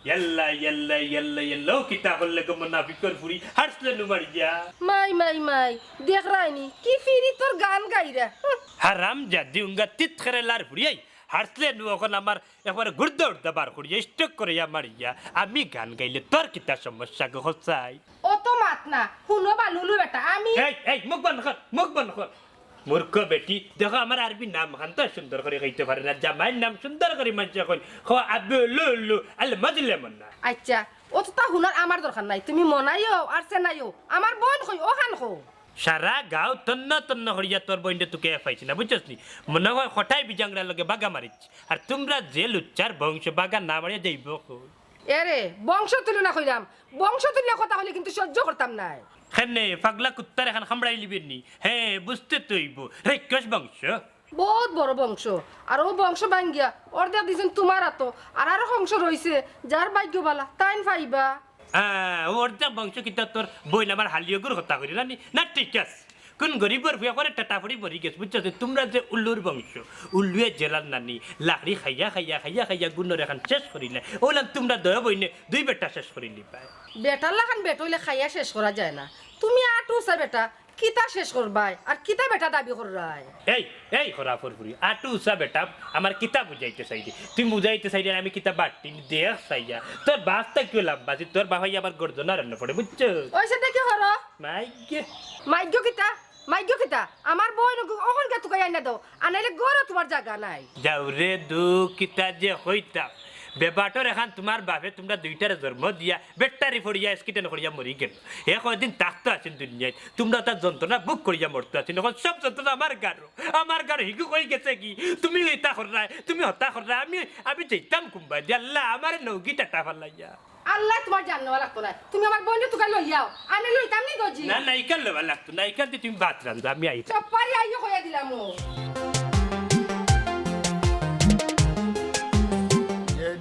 C: yalla yalla yalla yalla kita holle ko munafiqor puri harsle nu mariya
D: মাই দেখ রাইনি কি ফিরি তোর গান গাইরা
C: haram jadi unga tit khare lar puri ai harsle nu এখন আমার একবারে গুড়দৌড় দাবার করি স্টক করে মারিয়া আমি গান গাইলে তোর কিতা সমস্যা গো হসাই
D: ও তো মাত না হুনো বালুলু বেটা আমি
C: এই এই মুখ বন্ধ কর মূর্খ বেটি দেখো আমার আরবি নাম খান তো সুন্দর করে কইতে পারে না জামাইয়ের নাম সুন্দর করে মানুষ কই খো আবুল আল মাজলাম না
D: আচ্ছা ও তো তা হুনার আমার দরকার নাই তুমি মনাইও আর চেনাইও আমার বোন কই ও খান কো
C: সারা গাঁও তন্ন হরিয়া তোর বইন্ডে তোকে পাইছি না বুঝছস নি মনে হয় হঠাই বিজাংরা লগে বাগা মারিছ আর তোমরা যে লুচ্চার বংশ বাগা না মারিয়া যাইব
D: এরে বংশ তুলনা কইলাম বংশ তুলনা কথা হলে কিন্তু সহ্য করতাম না
C: হেনে পাগলা কুত্তার এখন খামড়াই লিবেন নি হ্যাঁ বুঝতে তৈব রেকশ বংশ
D: বহুত বড় বংশ আর ও বংশ ভাঙ্গিয়া অর্ধেক দিছেন তোমার আতো আর আরো বংশ রইছে যার ভাগ্য বালা তাইন পাইবা
C: ওরটা বংশ কিতা তোর বই আমার হালিয়গুর হত্যা করি না ঠিক আছে কোন গরিবর ভুয়া করে টাটাফড়ি মরি গেছে বুঝছো তোমরা যে উল্লুর বংশ উল্লুয়ে জেলার নানি লাকড়ি খাইয়া গুণর এখন শেষ করিলে ওলাম তোমরা দয়া বইনে দুই বেটা শেষ করিলি পায়
D: বেটার লাখান বেটইলে খাইয়া শেষ করা যায় না তুমি আটুসা বেটা কিতা শেষ করবাই আর কিতা বেটা দাবি কররাই
C: এই খরাফর ফুরি আটু উসা বেটা আমার কিতাব বুঝাইতে চাইলি তুই বুঝাইতে চাইলি আমি কিতাব বাটি দেখ চাইয়া তোর বাপটা কি লাম্বাজি তোর বাবাই আমার গর্জনা রান্না পড়ে বুঝছো
D: ওইসে দেখি হর মাইগ্য কিতা আমার বই ওখান কে তুকাই আইনা দাও আনাইলে গড় তোমার জায়গা নাই
C: যাও রে দু কিতা যে হইতা বেবাটর এখন তোমার বাপে তোমরা দুইটার জন্ম দিয়া বেটারি ফড়িয়া স্কিটেন করিয়া মরি গেল এ কয়দিন তাকতো আছেন দুনিয়ায় তোমরা তার যন্ত্রণা বুক করিয়া মরতে আছেন এখন সব যন্ত্রণা আমার গাড়ো হিগু কই গেছে কি তুমি এটা করাই তুমি হতা করাই আমি যেতাম কুম্বা আল্লাহ আমার নৌকি টাটা ফালাইয়া
D: আল্লাহ তোমার জাননেওয়া লাগতো না তুমি আমার বন্ধু তুকাই লইয়াও আমি লইতাম নি গজি
C: না ইকাল লওয়া লাগতো না ইকাল দিয়ে তুমি ভাত রান্ধো আমি আইতাম
D: চপ্পারি আইও কইয়া দিলাম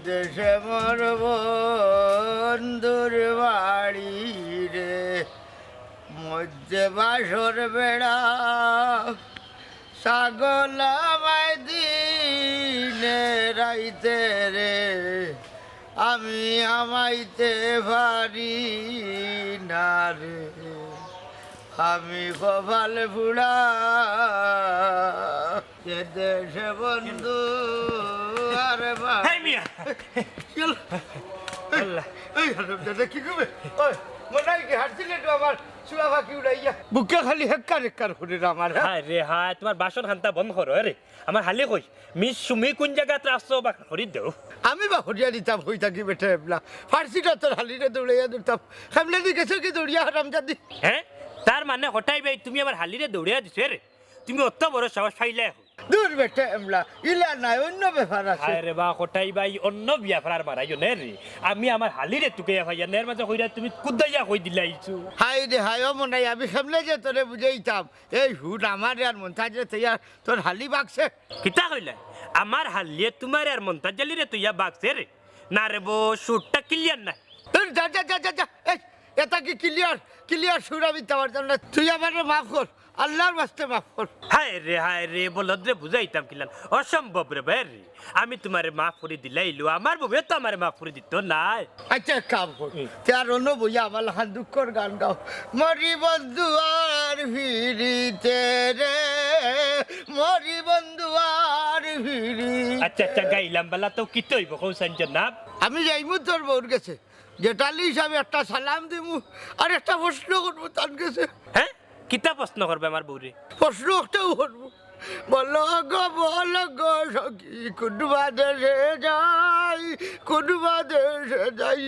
A: দেশে মোর বন্ধুর বাড়ি রে মধ্যে বাসর বেড়া ছাগল আমায় দিনে রাইতে রে আমি আমাইতে পারি না রে আমি কপাল ফুড়া দেশে বন্ধু আরে বা
C: মিয়া
A: চল আল্লাহ এই দাদা কি করবে ওই মনাই কি হাঁটছিলে তো আমার চুলা ফাঁকি উড়াইয়া বুকে খালি হেক্কার করে আমার
C: হায় রে হায় তোমার বাসন খান্তা বন্ধ করো রে আমার হালি কই মিস সুমি কোন জায়গাতে আসছো বা হরি দেও
A: আমি বা হরিয়া দিতাম হই থাকি বেটা এবলা ফার্সিটা তোর হালিরে দৌড়াইয়া দিতাম খামলে দি গেছে কি দৌড়িয়া হারাম জাদি
C: হ্যাঁ তার মানে হঠাই ভাই তুমি আমার হালিরে দৌড়িয়া দিছো রে তুমি অত বড় সাহস পাইলে
A: দূর বেটা এমলা ইলা নাই অন্য ব্যাপার আছে
C: আরে বা হঠাই ভাই অন্য বিয়া ফরার মারাইও নে রে আমি আমার হালিরে টুকাইয়া ভাইয়া নের মাঝে কইরা তুমি কুদাইয়া কই দিলাইছো
A: হাই রে হাই ও মনাই আমি খামলে যে তোরে বুঝাইতাম এই হুড আমার আর মন্তাজে তৈয়া তোর হালি বাগছে
C: কিতা কইলা আমার হালিয়ে তোমার আর মন্তাজ জালিরে তুইয়া বাগছে রে না রে বো শুটটা ক্লিয়ার না
A: তোর যা এই এটা কি ক্লিয়ার সুরাবি তোমার জন্য তুই আমার মাফ কর আল্লাহর বাস্তে মাফ কর।
C: হায় রে বলদ রে বুঝাইতাম কিলান অসম্ভব রে ভাই রে আমি তোমারে মাফ করে দিলাইলো আমার বউয়ে তো আমারে মাফ করে দিত নাই
A: আচ্ছা এক কাম কর তার অন্য বইয়া আমার লাখান দুঃখর গান গাও মরি বন্ধু আর ফিরিতে রে মরি বন্ধু আর ফিরি।
C: আচ্ছা গাইলাম বেলা তো কি তৈব কৌশান জনাব
A: আমি যাইমু তোর বউর গেছে যেটালি হিসাবে একটা সালাম দিমু আর একটা প্রশ্ন করবো তার কাছে।
C: হ্যাঁ কিতা প্রশ্ন করবে আমার বউরে
A: প্রশ্ন একটাও করবো বল গো সখী কোনবা দেশে যাই কোনবা দেশে যাই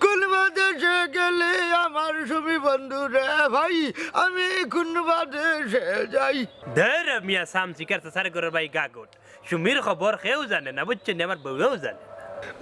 A: কোনবা দেশে গেলে আমার সুমি বন্ধু রে ভাই আমি কোনবা দেশে যাই।
C: ধর মিয়া সাম শিকার সারে করে ভাই গাগট সুমির খবর কেউ জানে না বুঝছেন আমার বউও জানে।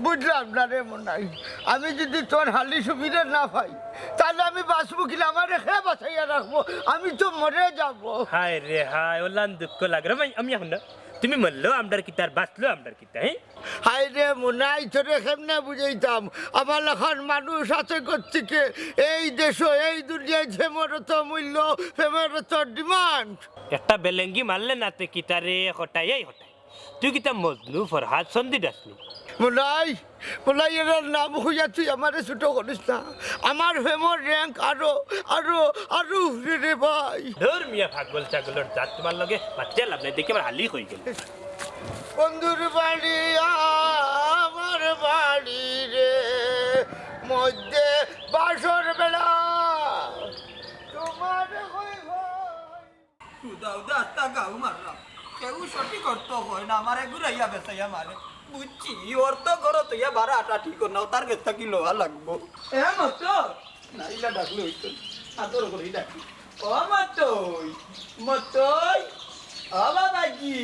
A: বুঝলাম না রে মনাই আমি যদি তোর হালি সুবিধা না পাই তাহলে আমি বাঁচবো কিনা আমার রেখে বাঁচাইয়া রাখবো আমি তো মরে যাবো।
C: হায় রে হায় ওলান দুঃখ লাগে ভাই আমি এখন না তুমি মরলো আমদার কিতা আর বাঁচলো আমদার কিতা হ্যাঁ
A: হাই রে মনাই তোরে কেমনে বুঝাইতাম আমার এখন মানুষ আছে করছিকে এই দেশ এই দুনিয়ায় ফেমের তো মূল্য ফেমের তো ডিমান্ড।
C: একটা বেলেঙ্গি মারলে না তে কিতা রে হটাই তুই কিতা মজনু ফরহাদ সন্ধি ডাসনি
A: মনাই এর নাম হইয়া তুই আমারে ছোট করিস না আমার ফেমর র্যাঙ্ক আরো রে ভাই।
C: ধর মিয়া ভাগবল ছাগলের জাত তোমার লগে বাচ্চা লাভ নাই দেখে আমার হালি হয়ে গেল।
A: বন্ধুর বাড়ি আমার বাড়ি রে মধ্যে বাসর বেলা তোমার
E: উদা আস্তা গাও মারলাম কেউ সঠিক অর্থ হয় না আমার ঘুরাইয়া বেসাইয়া মারে বুঝছি অর্থ করো তো ইয়া বারা আটা ঠিক নাও তার কাছে কি লোহা লাগবো এ মতো না ইলা ডাকলো হইতো আদর করে ডাকি ও মতই ও বাবাজি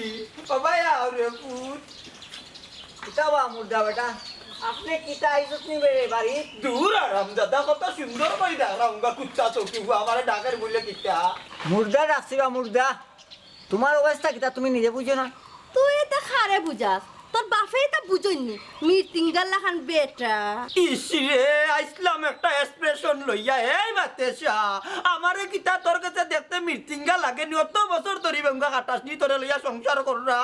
E: বাবায়া রে পুত
F: কিতা বা মুর্দা বেটা আপনি কিতা আইসত নি বেরে বাড়ি
E: দূর আরাম দাদা কত সুন্দর করে ডাকলাম গা কুত্তা চৌকি আমার ডাকের বললে কিতা
F: মুর্দা ডাকছি বা মুর্দা তোমার অবস্থা কিতা তুমি নিজে বুঝো না
G: তুই এটা খারে বুঝাস তোর বাপে এটা বুঝইনি মিটিঙ্গার লাখান বেটা
E: ইসরে আইসলাম একটা এক্সপ্রেশন লইয়া এই বাতেশা আমারে কিতা তোর কাছে দেখতে মিটিঙ্গা লাগে নি অত বছর ধরে বেঙ্গা কাটাসনি তোরে লইয়া সংসার কররা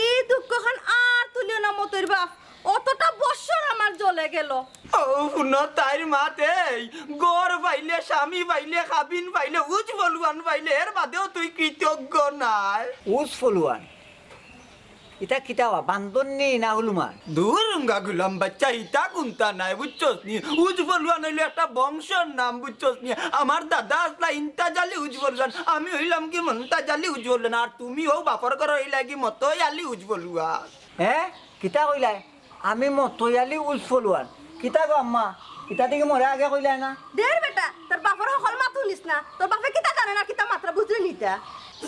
G: এই দুঃখখান আর তুলিও না মতোর বাপ অতটা বছর আমার জ্বলে গেল
E: ও শুনো তাইর মাতে গড় পাইলে স্বামী পাইলে খাবিন পাইলে উজ বলুয়ান পাইলে এর বাদেও তুই কৃতজ্ঞ নাই
F: উস ফলুয়ান ইতা কিতা বা বান্দরনি না হলুমান
E: দূর রঙ্গা গুলাম বাচ্চা ইটা কুন্তা নাই বুঝছস নি উজ বলুয়ান হইলো একটা বংশের নাম বুঝছস নি আমার দাদা আসলা ইন্তা জালি উজ বলুয়ান আমি হইলাম কি মন্তা জালি উজ বলুয়ান আর তুমি হও বাপর ঘর হইলা কি মতই আলি উজ বলুয়ান
F: হ্যাঁ কিতা কইলাই আমি মতয়ালি উস ফলুয়ান কিতা গো আম্মা ইতা থেকে মরে আগে কইলাই না
G: দের বেটা তোর বাপর সকল মাথু নিস না তোর বাপে কিতা জানে না কিতা মাত্রা বুঝলি নিতা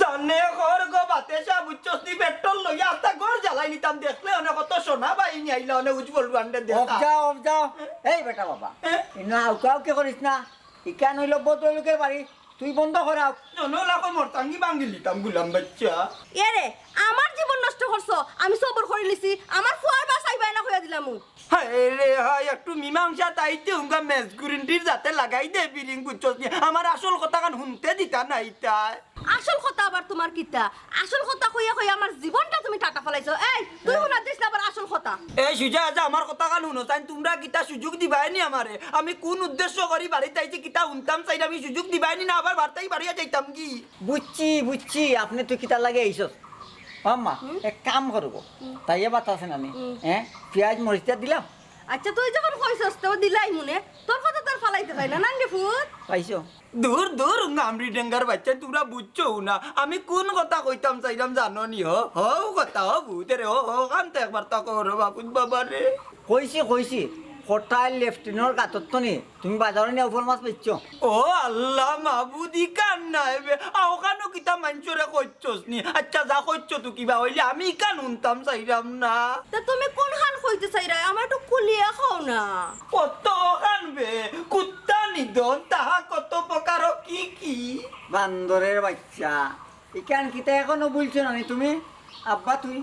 E: জানে ঘর গো বাতেশা বুঝছস নি পেট্রোল লইয়া আস্তা ঘর জ্বালাই নিতাম দেখলে অনেক কত সোনা বাহিনী আইলা অনেক উজ বলুয়ান দেখা
F: অফ যাও এই বেটা বাবা ইনো আউকাও কে করিস না ইকান হইল বদলুকের বাড়ি তুই বন্ধ করাও
E: জনলাকো মরতাঙ্গি বাঙ্গি লিতাম গুলাম বাচ্চা
G: এরে আমার জীবন নষ্ট করছো আমি সবর করে নিছি আমার ফুয়ার বাসাই বাইনা হইয়া দিলাম
E: হায় রে হায় একটু মীমাংসা তাইতে হুঙ্গা মেজগুরিন্টির যাতে লাগাই দে বিরিং বুঝছস নি আমার আসল কথা কান শুনতে দিতা নাই তাই
G: আসল কথা আবার তোমার কিতা আসল কথা কইয়া কইয়া আমার জীবনটা তুমি টাটা ফলাইছো এই তুই শুনা দিস না আবার আসল কথা
E: এই সুজা আজ আমার কথা কান শুনো তাই তোমরা কিতা সুযোগ দিবাই নি আমারে আমি কোন উদ্দেশ্য করি বাড়িতে আইছি কিতা শুনতাম চাই আমি সুযোগ দিবাই নি না আবার বাড়তাই বাড়িয়া যাইতাম কি
F: বুঝছি আপনি তুই কিতা লাগে এইসব আম্মা এক কাম করব তাইয়ে বাতাছেন আমি হ্যাঁ পেঁয়াজ মরিচটা দিলাম
G: আচ্ছা তুই যখন কইছস তো দিলাই মনে তোর কথা তোর ফলাইতে হয় না নাঙ্গে ফুট
F: পাইছো
E: দূর দূর আমরি ডেঙ্গার বাচ্চা তোমরা বুঝছো না আমি কোন কথা কইতাম চাইলাম জানো নি হো কথা ভূতে রে হো কান্তে একবার তা করো বাপুত বাবা রে
F: কইছি কোটাই লেফটেন্যান্টর গাতত নি তুমি বাজারে নিয়ে উপর মাছ বেচছো
E: ও আল্লাহ মাহবুদি কান নাই বে আও কানো কিতা মানছরে কইছস নি আচ্ছা যা কইছো তুই কিবা হইলে আমি কান উনতাম চাইরাম না
G: তা তুমি কোন হান কইতে চাইরা আমার একটু কুলিয়া খাও না
E: কত কান বে কুত্তা নিদন তাহা কত প্রকার কি
F: বান্দরের বাচ্চা ইকান কিতা এখনো বলছো না তুমি আব্বা তুই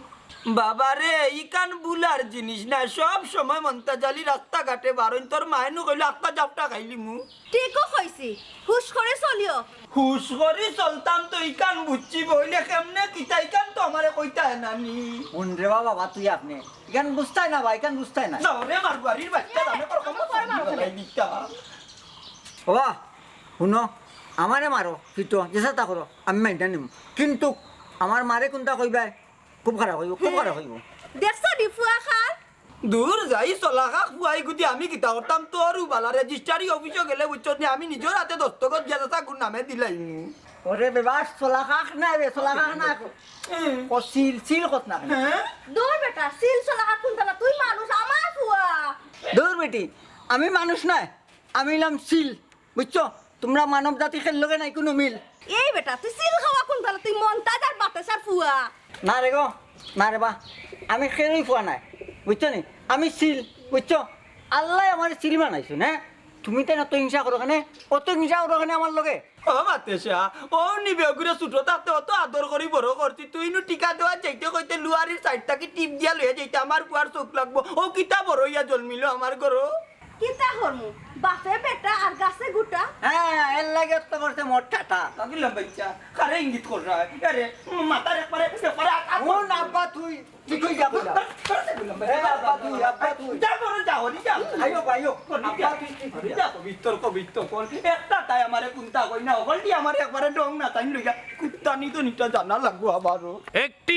E: বাবারে ইকান বুলার জিনিস না সব সময় মন্তাজালি রাস্তাঘাটে বারণ তোর মায়েনু কইলে আত্মা জাপটা খাইলি মু
G: ঠিকও কইছি হুশ করে চলিও
E: হুশ করে চলতাম তো ইকান বুঝছি বইলে কেমনে কিতা ইকান তো আমারে কইতা নানি
F: কোন রে বাবা তুই আপনি এখান বুঝতাই না ভাই এখান বুঝতাই না
E: যাও রে মার বাড়ির বাচ্চা জানে কর কম দিতা
F: বাবা শুনো আমারে মারো কিন্তু যেটা করো আমি মাইন্ডা নিম কিন্তু আমার মারে কোনটা কইবাই খুব খারাপ হইব খুব খারাপ হইব
G: দেখছো ডিফুয়া খাল
E: দূর যাই চলাখা খুয়াই গুটি আমি কিতা করতাম তোর বালা রেজিস্ট্রারি অফিসে গেলে বুঝছত আমি নিজের হাতে দস্তখত দিয়া যাতা গুণ নামে দিলাইম
F: ওরে বেবাস চলা খাক না রে চলা খাক না ও সিল সিল কত না
G: দূর বেটা সিল চলা হাত কুন্তলা তুই মানুষ আমার ফুয়া
F: দূর বেটি আমি মানুষ নাই আমি নাম সিল বুঝছো তোমরা মানব জাতি খেল লগে নাই কোনো মিল
G: এই বেটা তুই সিল খাওয়া কুন্তলা তুই মন্তাজ আর বাতাসার ফুয়া
F: না রে গো না রে বা আমি খেলই পোৱা নাই বুঝছো নি আমি সিল বুঝছো আল্লাহ আমার সিল বানাইছো না তুমি তো এত হিংসা করো কেনে অত হিংসা করো কেনে আমার লগে
E: ও মাতেশা ও নিবে গুরে ছোট থাকতে অত আদর করি বড় করছি তুই নু টিকা দেওয়া যাইতে কইতে লুয়ারির সাইডটাকে টিপ দিয়া লইয়া যাইতে আমার কুয়ার চোখ লাগবো ও কিতা বড় ইয়া জন্মিল আমার ঘরো
G: কিতা হরমু বাপে বেটা আর গাছে গুটা
F: হ্যাঁ এর লাগে তো করছে মোট ঠাটা
E: কাকিলা বাচ্চা কারে ইঙ্গিত কর রা আরে মাথার একবারে
F: ও না আব্বা তুই তুই কই যাবো না আব্বা তুই
E: যা করে যাও নি যা
F: আইও আইও
E: আব্বা তুই যা কবিত্তর কল একটা তাই আমারে কুন্তা কই না ওগলটি আমারে একবারে ডং না তাই লইয়া কুত্তা নি তো নিটা জানা লাগবো আবারও
C: একটি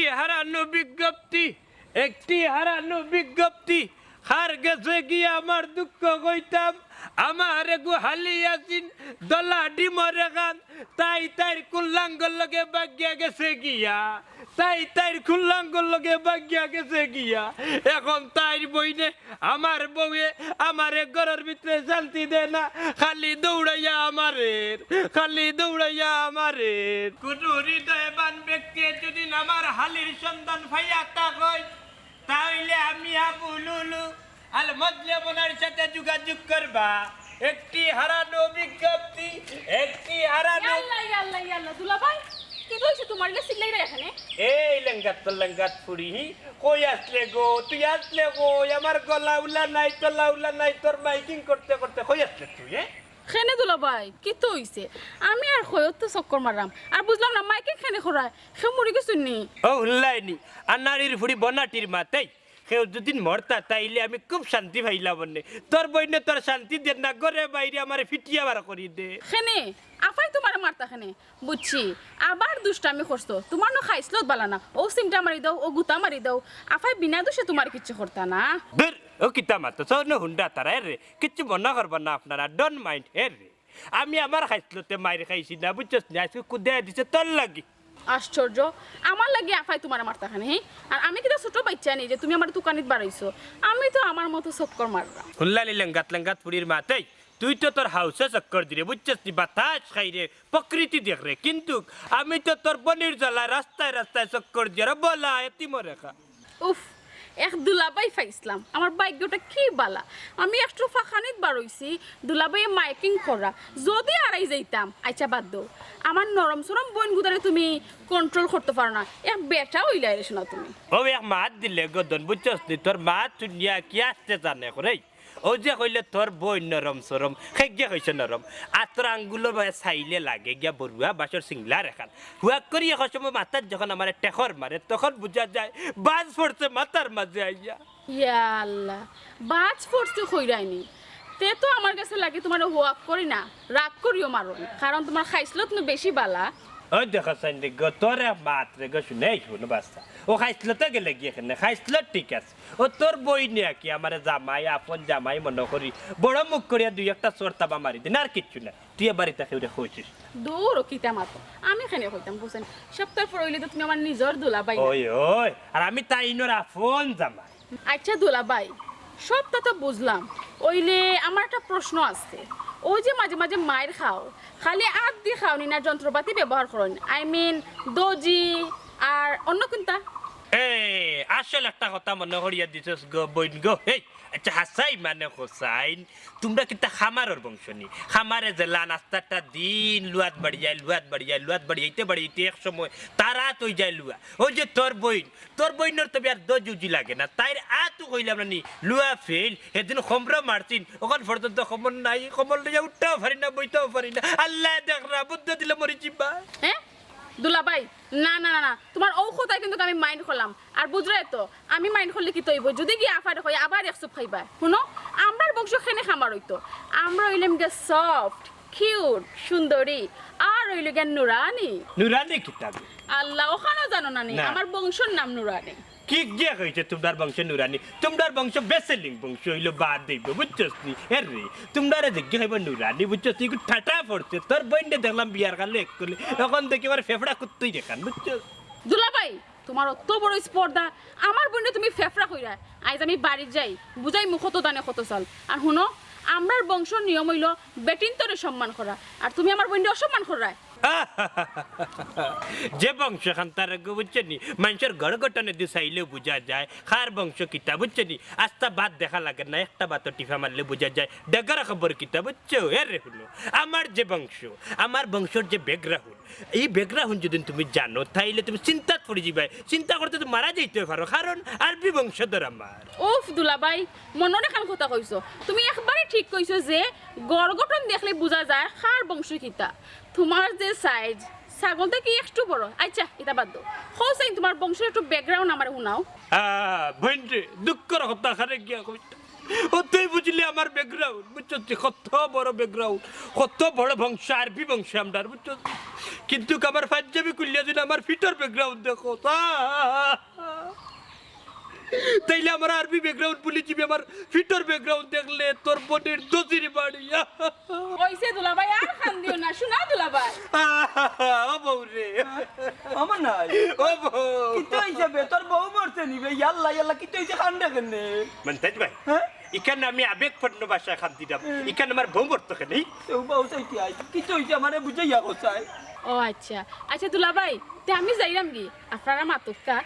C: হারানো বিজ্ঞপ্তি হার গেছে গিয়ে আমার দুঃখ কইতাম আমার গুহালি আছিন দলা ডিমরে গান তাই তাইর কুল্লাঙ্গর লগে বাগিয়া গেছে গিয়া এখন তাইর বইনে আমার বউয়ে আমারে ঘরের ভিতরে শান্তি দে না খালি দৌড়াইয়া আমারে কোন হৃদয়বান ব্যক্তি যদি আমার হালির সন্ধান ভাইয়া কই তাহলে আমি আবুলুলু আল মজলেমনের সাথে যোগাযোগ করবা একটি হারানো বিজ্ঞপ্তি
B: ইয়াল্লা দুলাভাই কি কইছো তোমার লে সিলাই রে এখানে
C: এই লেঙ্গাত ফুড়ি কই আসলে গো তুই আসলে গো আমার গলা উলা নাই তোর মাইকিং করতে কই আসলে তুই
B: খেনে দুলাভাই কি তো হইছে আমি আর খয়ত তো চক্কর মারলাম আর বুঝলাম না মাইকে খেনে খরায় সে মরি গেছুন নি
C: ও হুল্লাইনি আর নারীর ফুড়ি বনাটির মাতেই কেউ যদি মরতা তাইলে আমি খুব শান্তি পাইলাম বন্নে তোর বইনে তোর শান্তি দে না ঘরে বাইরে আমার ফিটিয়া বার করি দে
B: খেনে আফাই তোমার মারতা খেনে বুঝছি আবার দুষ্টামি করছো তোমার নো খাইছলত বালা না ও সিমটা মারি দাও ও গুতা মারি দাও আফাই বিনা দোষে তোমার কিচ্ছু করতা না
C: দূর ও কিতা মাতো সব হুন্ডা তারা রে কিচ্ছু মনে করবা না আপনারা ডোন্ট মাইন্ড রে আমি আমার খাইছলতে মাইর খাইছি না বুঝছস না আজকে কুদে দিছে তোর লাগি
B: আশ্চর্য আমার লাগি আফাই তোমার মারতা খানে আর আমি কিটা ছোট বাচ্চা নেই যে তুমি আমার দোকানিত বাড়াইছো আমি তো আমার মতো চক্কর মাররা
C: হুল্লালি লেঙ্গাত ফুড়ির মাতেই তুই তো তোর হাউসে চক্কর দিলে বুঝছিস নি বাতাস খাই রে প্রকৃতি দেখ রে কিন্তু আমি তো তোর বনির জ্বালা রাস্তায় চক্কর দিয়ে বলা এতি মরে খা
B: উফ এক দুলাবাই ফাইসলাম আমার ভাগ্যটা কি বালা আমি একটু ফাঁকানিত বাড়ইছি দুলাবাই মাইকিং করা যদি আড়াই যাইতাম আচ্ছা বাদ দাও আমার নরম সরম বোন গুদারে তুমি কন্ট্রোল করতে পারো না এক বেটা হইলাই রেছ না তুমি
C: ও এক মাত দিলে গদন বুঝছস নি তোর মা চুনিয়া কি আসতে জানে করে ও যে কইলে তোর বই নরম সরম খেগিয়া কইছে নরম আতর আঙ্গুলো চাইলে লাগে গিয়া বড়ুয়া বাসর সিংলা রেখান হুয়াক করি এক সময় মাথার যখন আমার টেকর মারে তখন বুঝা যায় বাজ পড়ছে মাথার মাঝে আইয়া
B: ইয়া আল্লাহ বাজ পড়ছে কইরাইনি তে তো আমার কাছে লাগে তোমার হুয়াক করি না রাগ করিও মারো কারণ তোমার খাইছলত না বেশি বালা
C: ওই দেখা চাই গো তোর মাত রে গো শুনে শুনো বাস্তা ও খাইছলতে গেলে গিয়ে এখানে খাইছল ঠিক আছে ও তোর বই নিয়ে কি আমার জামাই আপন জামাই মনে করি বড় মুখ করিয়া দুই একটা চোরতাবা মারি দিন আর কিচ্ছু না তুই বাড়িতে খেয়ে খুঁজছিস
B: দূর কিতা মাতো আমি খানে কইতাম বুঝেন সপ্তাহ পর হইলে তো তুমি আমার নিজর দুলাবাই
C: ওই আর আমি তাই ইনোর আপন জামাই
B: আচ্ছা দুলাবাই সবটা তো বুঝলাম ওইলে আমার একটা প্রশ্ন আছে ওই যে মাঝে মাঝে মায়ের খাও খালি আট দিয়ে খাওনি না যন্ত্রপাতি ব্যবহার করেন আই মিন দজি আর অন্য কোনটা
C: আসল একটা কথা মনে করিয়া দিছস গো বইন গো এই আচ্ছা হাসাই মানে হোসাইন তোমরা কিন্তু খামারের বংশ নি খামারে জেলা নাস্তাটা দিন লুয়াত বাড়িয়াইতে এক সময় তারা তুই যায় লুয়া ওই যে তোর বইনের তবে আর দজুজি লাগে না তাই তো কইলাম না নি লুয়া ফেল সেদিন খমরা মারছিন ওখান পর্যন্ত খবর নাই খবর লইয়া উঠতেও পারি না বইতেও পারি না আল্লাহ দেখরা বুদ্ধ দিলে মরি চিবা
B: হ্যাঁ দুলাভাই না না না তোমার ঔষধায় কিন্তু আমি মাইন্ড করলাম আর বুঝলে তো আমি মাইন্ড করলে কি তৈব যদি গিয়ে আফার হয় আবার একশো খাইবা শুনো আমরার বংশ খেনে খামার হইতো আমরা হইলাম গে সফট কিউট সুন্দরী আর হইল গে নুরানি
C: কিতাব
B: আল্লাহ ওখানেও জানো না নি আমার বংশের নাম নুরানি
C: কি গিয়া কইছে তোমার বংশ নুরানি তোমার বংশ বেসেলিং বংশ হইলো বাদ দেব বুঝছস নি রে তোমারে দেখি হইব নুরানি বুঝছস তুই ঠাটা পড়ছে তোর বইন্ডে দেখলাম বিয়ার কালে এক করলে এখন দেখি আমার ফেফড়া কুত্তুই দেখান বুঝছস
B: দুলাভাই তোমার অত বড় স্পর্ধা আমার বইন্ডে তুমি ফেফড়া কইরা আজ আমি বাড়ি যাই বুঝাই মুখত দানে কত চাল আর শুনো আমরার বংশ নিয়ম হইল বেটিন তোরে সম্মান করা আর তুমি আমার বইন্ডে অসম্মান করা
C: যে বংশ খান্তার বুঝছে নি মানুষের ঘর গঠনে দিশাইলেও বোঝা যায় খার বংশ কিতা বুঝছে নি আস্তা বাদ দেখা লাগে না একটা বাত টিফা মারলে বোঝা যায় ডেগারা খবর কিতা বুঝছো রে শুনো আমার যে বংশ আমার বংশর যে ব্যাকগ্রাউন্ড এই ব্যাকগ্রাউন্ড যদি তুমি জানো তাইলে তুমি চিন্তাত পড়ে যাবে চিন্তা করতে তো মারা যাইতে পারো কারণ আরবি বংশধর আমার
B: ওফ দুলাভাই মনের খান কথা কইছো তুমি একবারে ঠিক কইছো যে গড় গঠন দেখলে বোঝা যায় খার বংশ কিতা তোমার যে সাইজ ছাগলটা কি একটু বড় আচ্ছা এটা বাদ দাও হোসাইন তোমার বংশের একটু ব্যাকগ্রাউন্ড আমার শুনাও
C: বইনরে দুঃখর কথা খারে গিয়া কইতা ও তুই বুঝলি আমার ব্যাকগ্রাউন্ড বুঝছিস কত বড় ব্যাকগ্রাউন্ড কত বড় বংশ আরবি বংশ আমার বুঝছিস কিন্তু আমার পাঞ্জাবি কুলিয়া দিন আমার ফিটার ব্যাকগ্রাউন্ড দেখো তাইলে আমার আরবি ব্যাকগ্রাউন্ড বলি যাবি আমার ফিটার ব্যাকগ্রাউন্ড দেখলে তোর বোনের দজির বাড়ি
B: ওইসে দুলাভাই আর খান দিও না শোনা দুলাভাই
C: ও বউরে
E: আমার নাই
C: ও বউ
E: কিতো হিসাবে তোর বউ মরছে নিবে ইয়াল্লা কিতো হিসে খান দেখেন নে
C: মন্তাজ ভাই
E: হ্যাঁ
C: ইখানে আমি আবেগপূর্ণ ভাষায় খান দিলাম ইখানে আমার বউ মরতো কেন
E: তেও বউ চাইতে আই কিতো হিসে মানে বুঝাইয়া কোথায়
B: ও আচ্ছা আচ্ছা দুলাভাই তে আমি যাইলাম কি আপনারা মাতকা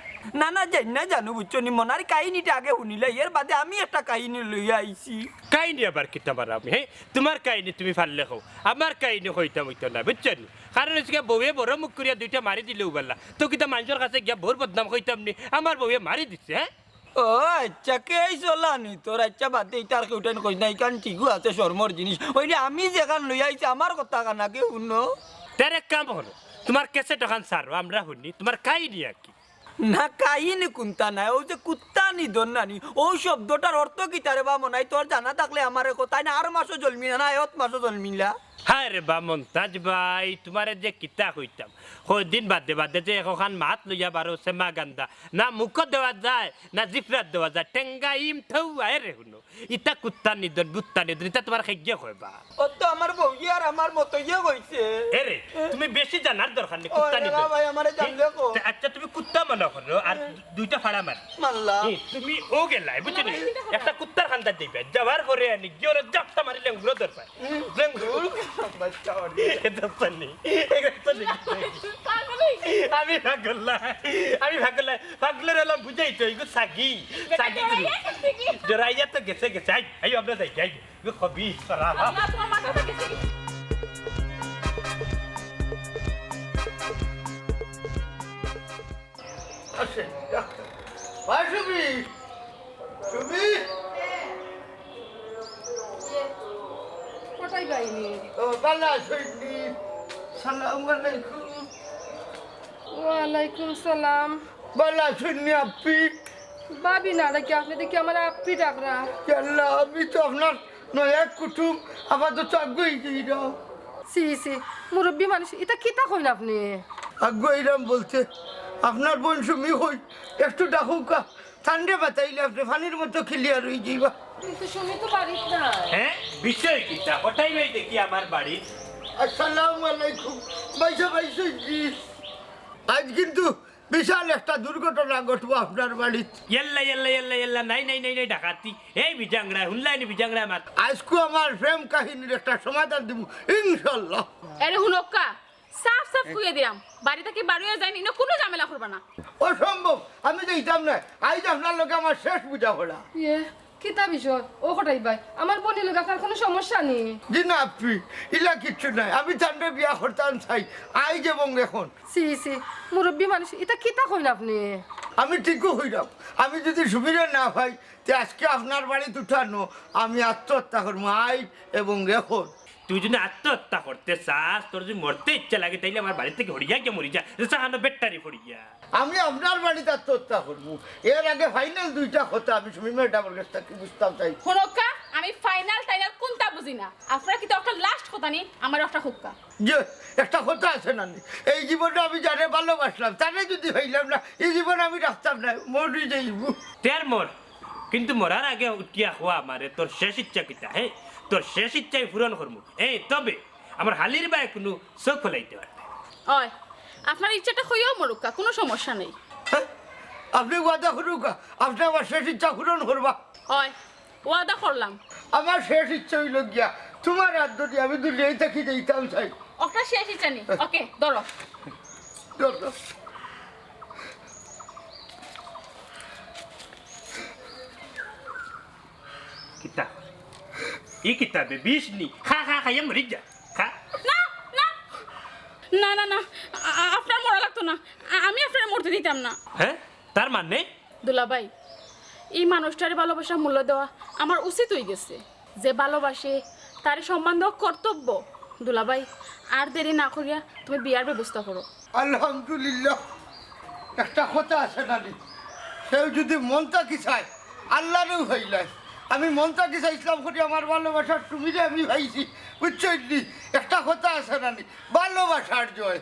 E: না যাই না জানো বুঝছো নি মনার কাহিনীটা আগে শুনিলে এর বাদে আমি একটা কাহিনী লইয়া আইছি
C: কাহিনী আবার কিতা মারাম হ্যাঁ তোমার কাহিনী তুমি ফাললে খাও আমার কাহিনী হইতাম হইতো না বুঝছেন কারণ হচ্ছে বউয়ে বড় মুখ করিয়া দুইটা মারি দিলেও বললা তো কিতা মানুষের কাছে গিয়া ভোর বদনাম হইতাম নি আমার বউয়ে মারি দিচ্ছে হ্যাঁ
E: ও আচ্ছা কে চলানি তোর আচ্ছা বাদে তার কেউটান কই নাই কারণ ঠিকও আছে শর্মর জিনিস ওইলে আমি যেখান লইয়া আইছি আমার কথা কানাকে শুনো
C: তার এক কাম হলো তোমার কেসে তখন সারো আমরা শুনি তোমার কাহিনী আর কি
E: না কাহিনী কোনটা নাই ও যে কুত্তা নিধন নানি ও শব্দটার অর্থ কি তারে বা মনাই তোর জানা থাকলে আমার কোথায় না আর মাসও জন্মি না এত মাসও জন্মিলা
C: হায় রে বা মন্তাজ ভাই তোমার যে কিতা কইতাম দিন বাদে যে এখন মাত লইয়া বারো সেমা গান্দা না মুখ দেওয়া যায় না জিফরাত দেওয়া যায় টেঙ্গা ইম থৌ আয় রে শুনো ইটা কুত্তা নিধন বুত্তা নিধন ইটা তোমার খাদ্য কইবা
E: ও তো আমার বউই আর আমার মতো ইয়ে কইছে
C: এরে তুমি বেশি জানার দরকার নেই কুত্তা নিধন
E: ভাই আমারে জানলে কো
C: আচ্ছা তুমি কুত্তা মনে করো আর দুইটা ফাড়া মার
E: মাল্লা
C: তুমি ও গেলাই বুঝলি একটা কুত্তার খান্দা দিবে যাওয়ার পরে আনি জোরে জাপটা মারি লেঙ্গুলো দরকার লেঙ্গুল
E: বাচ্চা
C: এটা পানি আমি ভাগলের এলাম বুঝাই তো এগুলো সাগি জরাইয়া তো গেছে আই আমরা যাই খবি
D: কোথায় গাইনি ওয়ালাইকুম সালাম
A: বালা শুনি আপনি
D: ভাবি না দেখি আপনি দেখি আমার আপনি ডাকরা
A: আল্লাহ আমি তো আপনার নয়া কুটুম আপাতত আগ্রহী গেইরাম
D: সি মুরব্বী মানুষ এটা কিতা কইন আপনি
A: আগ্রহীরাম বলতে আপনার বোন সুমি হই একটু ডাকুকা ঠান্ডে বাতাইলে আপনি পানির মতো ক্লিয়ার হয়ে যাইবা
D: কিন্তু শুনি তো বাড়িত না
C: হ্যাঁ বিষয় কিটা ওটাই ভাই দেখি আমার বাড়ি
A: আসসালামু আলাইকুম বাইশো জি আজ কিন্তু বিশাল একটা দুর্ঘটনা ঘটবো আপনার বাড়িতে
C: ইয়াল্লা নাই ডাকাতি এই বিজাংরা হুনলাইনি বিজাংরা মাত
A: আজকে আমার প্রেম কাহিনীর একটা সমাধান দিব ইনশাল্লাহ
B: আরে হুনক্কা সাফ সাফ কইয়া দিলাম বাড়ি থেকে বাড়িয়ে যায়নি না কোনো ঝামেলা করবা না
A: অসম্ভব, আমি যাইতাম না। আজ আপনার লোকে আমার শেষ পূজা করা।
D: ইয়ে কিতা বিষয় ও কোটাই ভাই আমার বোনের লোকার কোনো সমস্যা নেই।
A: জি না আপনি, ইলা কিচ্ছু নাই। আমি তান্ডে বিয়া করতাম চাই আজ এবং এখন।
D: সি মুরব্বী মানুষ এটা কিতা কইন আপনি?
A: আমি ঠিকও হইলাম, আমি যদি সুবিধা না পাই তে আজকে আপনার বাড়িতে উঠানো আমি আত্মহত্যা করবো আজ এবং এখন।
C: তুই যদি আত্মহত্যা করতে চাস, তোর যদি মরতে ইচ্ছা লাগে তাইলে আমার বাড়ি থেকে হরিয়া কে মরি যা, সাহানো বেটারি হরিয়া।
A: আমি আপনার বাড়িতে আত্মহত্যা করবো। এর আগে ফাইনাল দুইটা কথা আমি সুমিমের ডাবল কাছ থেকে বুঝতাম চাই।
B: হনকা আমি ফাইনাল টাইনাল কোনটা বুঝি না। আপনারা কি তো একটা লাস্ট কথা নি, আমার একটা হুক্কা।
A: যে একটা কথা আছে না, এই জীবনে আমি যারে ভালোবাসলাম তারে যদি হইলাম না, এই জীবন আমি রাখতাম না, মরি যাইব।
C: তের মর, কিন্তু মরার আগে উঠিয়া হওয়া আমারে তোর শেষ ইচ্ছা কিতা, হ্যাঁ তোর শেষ ইচ্ছাই পূরণ করবো। তবে আমার হালির বাই কোনো চোখ ফলাইতে পারবে।
B: ওই আপনার ইচ্ছাটা হইও মরুকা, কোনো সমস্যা নেই।
A: হ্যাঁ? আপনি ওয়াদা করুক আপনি আমার শেষ ইচ্ছা পূরণ করবা।
B: ওই ওয়াদা করলাম।
A: আমার শেষ ইচ্ছা হইল গিয়া তোমার হাত ধরে আমি দুলিয়াই থাকি যাইতাম চাই।
B: ওটা শেষ ইচ্ছা নেই। ওকে ধরো।
C: কিতা ই কিতাবে বিষ নি, খা খা খাইয়া মরি যা, খা।
B: না না না না না আপনার মরা লাগতো না, আমি আপনার মরতে দিতাম না।
C: হ্যাঁ তার মানে
B: দুলাভাই, এই মানুষটারে ভালোবাসার মূল্য দেওয়া আমার উচিত হয়ে গেছে। যে ভালোবাসে তার সম্মান দেওয়া কর্তব্য। দুলাভাই আর দেরি না করিয়া তুমি বিয়ার ব্যবস্থা করো।
A: আলহামদুলিল্লাহ, একটা কথা আছে নানি, সেও যদি মনটা কি চায় আল্লাহরেও হইলাই। আমি মনটা কি চাইছিলাম করি আমার ভালোবাসার সুবিধা আমি ভাইছি, বুঝছি। একটা কথা আছে নানি, ভালোবাসার জয়।